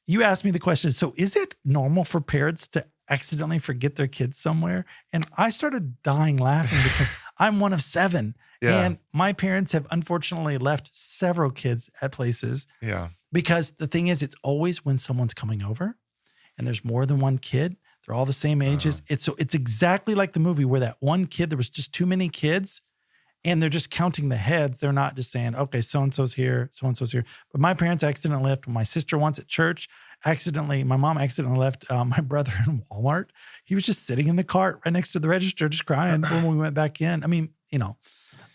you asked me the question. So is it normal for parents to accidentally forget their kids somewhere? And I started dying laughing because I'm one of 7. Yeah. And my parents have unfortunately left several kids at places. Yeah. Because the thing is, it's always when someone's coming over and there's more than one kid. They're all the same ages. It's exactly like the movie where that one kid, there was just too many kids and they're just counting the heads. They're not just saying, okay, so-and-so's here, so-and-so's here. But my parents accidentally left my sister once at church. My mom accidentally left my brother in Walmart. He was just sitting in the cart right next to the register, just crying when we went back in. I mean,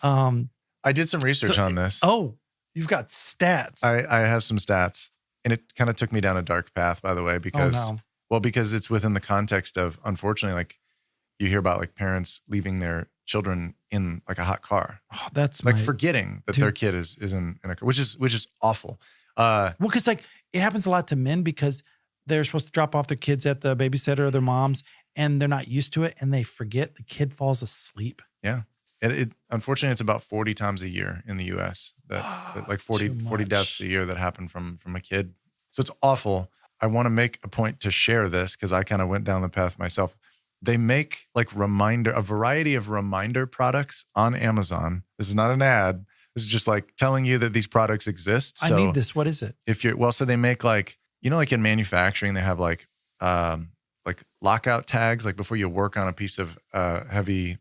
I did some research on this. Oh, you've got stats. I have some stats, and it kind of took me down a dark path, by the way, because, because it's within the context of, unfortunately, like you hear about like parents leaving their children in like a hot car. Oh, that's like forgetting that their kid is in a car, which is awful. Well, because like it happens a lot to men because they're supposed to drop off their kids at the babysitter or their mom's and they're not used to it and they forget, the kid falls asleep. Yeah. It unfortunately, it's about 40 times a year in the U.S. that like 40 deaths a year that happen from a kid. So it's awful. I want to make a point to share this because I kind of went down the path myself. They make like a variety of reminder products on Amazon. This is not an ad. This is just like telling you that these products exist. I need this. What is it? So they make like, like in manufacturing, they have like lockout tags, like before you work on a piece of heavy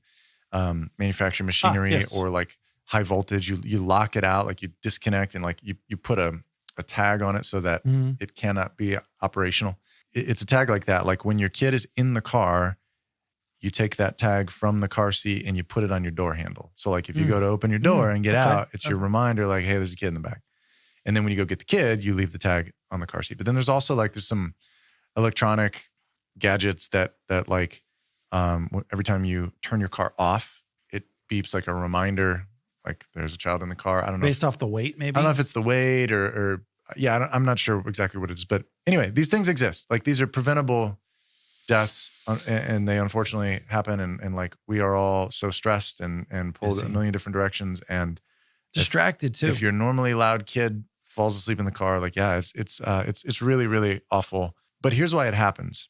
manufacturing machinery or like high voltage, you lock it out, like you disconnect and like you put a tag on it so that it cannot be operational. It's a tag like that. Like when your kid is in the car, you take that tag from the car seat and you put it on your door handle. So like if you go to open your door and get out, it's your reminder like, hey, there's a kid in the back. And then when you go get the kid, you leave the tag on the car seat. But then there's also like, there's some electronic gadgets that like, every time you turn your car off, it beeps like a reminder, like there's a child in the car. I don't know. Based off the weight, maybe? I don't know if it's the weight or I'm not sure exactly what it is. But anyway, these things exist. Like these are preventable deaths and they unfortunately happen. And like we are all so stressed and pulled in a million different directions and distracted too. If your normally loud kid falls asleep in the car, like, it's really, really awful. But here's why it happens.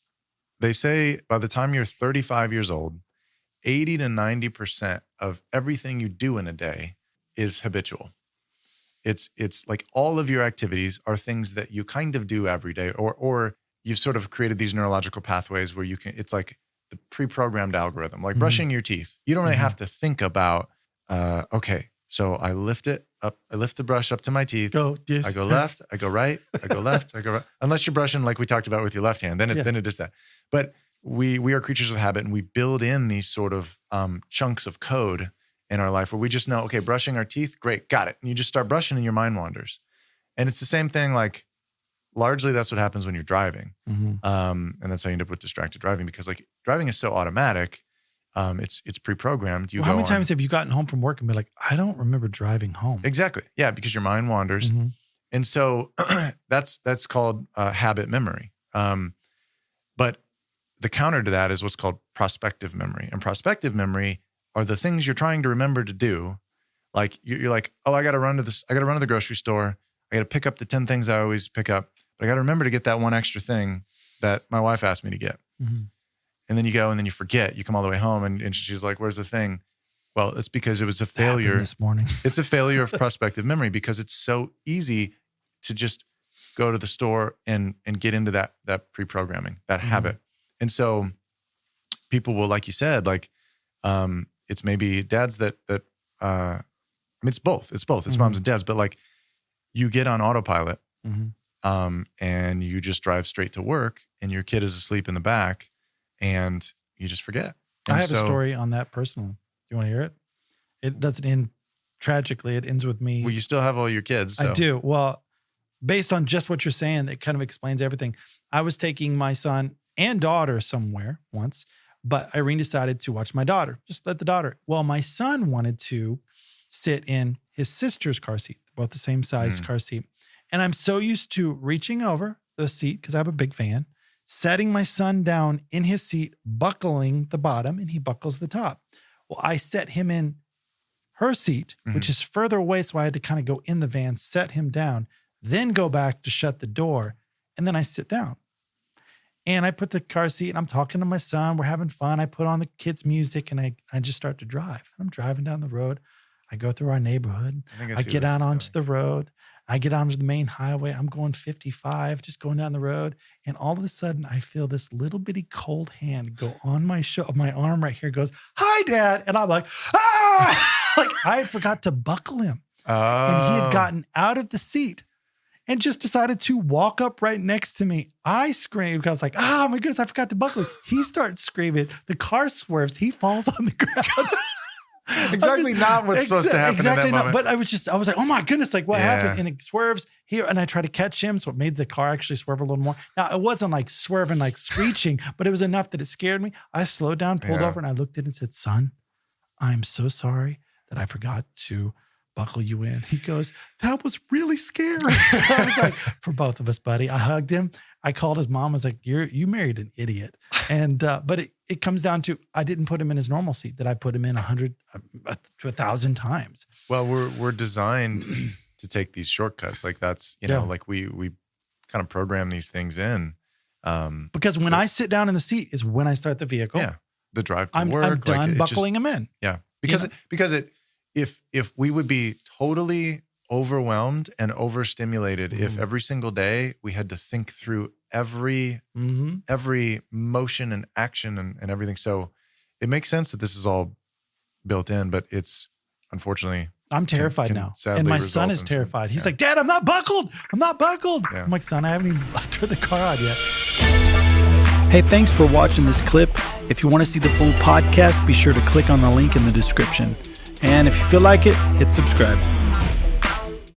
They say by the time you're 35 years old, 80 to 90% of everything you do in a day is habitual. It's like all of your activities are things that you kind of do every day, or you've sort of created these neurological pathways where it's like the pre-programmed algorithm, like brushing your teeth. You don't really have to think about, okay, so I lift the brush up to my teeth. I go left, I go right, I go left, I go right. Unless you're brushing like we talked about with your left hand, then it is that. But we are creatures of habit and we build in these sort of chunks of code in our life where we just know, okay, brushing our teeth, great, got it. And you just start brushing and your mind wanders. And it's the same thing, like largely that's what happens when you're driving. And that's how you end up with distracted driving because like driving is so automatic. It's pre-programmed. How many times have you gotten home from work and been like, I don't remember driving home? Exactly. Yeah, because your mind wanders. And so that's called habit memory. But the counter to that is what's called prospective memory. And prospective memory are the things you're trying to remember to do. Like you're like, oh, I got to run to the grocery store. I got to pick up the 10 things I always pick up, but I got to remember to get that one extra thing that my wife asked me to get. And then you go and then you forget. You come all the way home and she's like, where's the thing? Well, it's because it was a failure this morning. It's a failure of prospective memory because it's so easy to just go to the store and get into that pre-programming, that habit. And so people will, like you said, like it's maybe dads that I mean, it's both. It's moms and dads, but like you get on autopilot and you just drive straight to work and your kid is asleep in the back and you just forget. And I have a story on that personally. You want to hear it? It doesn't end tragically. It ends with me. Well, you still have all your kids. So. I do. Well, based on just what you're saying, it kind of explains everything. I was taking my son and daughter somewhere once, but Irene decided to watch my daughter. Just let the daughter. Well, my son wanted to sit in his sister's car seat, both the same size car seat. And I'm so used to reaching over the seat because I have a big fan, setting my son down in his seat, buckling the bottom, and he buckles the top. Well, I set him in her seat, which is further away. So I had to kind of go in the van, set him down, then go back to shut the door. And then I sit down and I put the car seat and I'm talking to my son. We're having fun. I put on the kids' music and I just start to drive. I'm driving down the road. I go through our neighborhood. I get out onto the road. I get onto the main highway. I'm going 55, just going down the road. And all of a sudden, I feel this little bitty cold hand go on my arm right here, goes, "Hi, Dad." And I'm like, ah! Like I forgot to buckle him. Oh. And he had gotten out of the seat and just decided to walk up right next to me. I screamed because I was like, "Oh my goodness, I forgot to buckle him." He starts screaming. The car swerves. He falls on the ground. Exactly not what's supposed to happen in that moment. But I was like, oh my goodness, like what happened? And it swerves here. And I try to catch him. So it made the car actually swerve a little more. Now it wasn't like swerving, like screeching, but it was enough that it scared me. I slowed down, pulled over, and I looked at it and said, "Son, I'm so sorry that I forgot to buckle you in." He goes, "That was really scary." I was like, for both of us, buddy. I hugged him. I called his mom. I was like, you married an idiot. And, but it comes down to, I didn't put him in his normal seat, that I put him in 100 to 1,000 times. Well, we're designed to take these shortcuts. Like that's, like we kind of program these things in. Because when I sit down in the seat is when I start the vehicle. Yeah. The drive to work. I'm done buckling him in. Yeah. Because if we would be totally overwhelmed and overstimulated if every single day we had to think through every motion and action and everything. So it makes sense that this is all built in, but it's unfortunately I'm terrified now. And my son is terrified. He's like, "Dad, I'm not buckled. Yeah. I'm like, "Son, I haven't even turned the car on yet." Hey, thanks for watching this clip. If you want to see the full podcast, be sure to click on the link in the description. And if you feel like it, hit subscribe.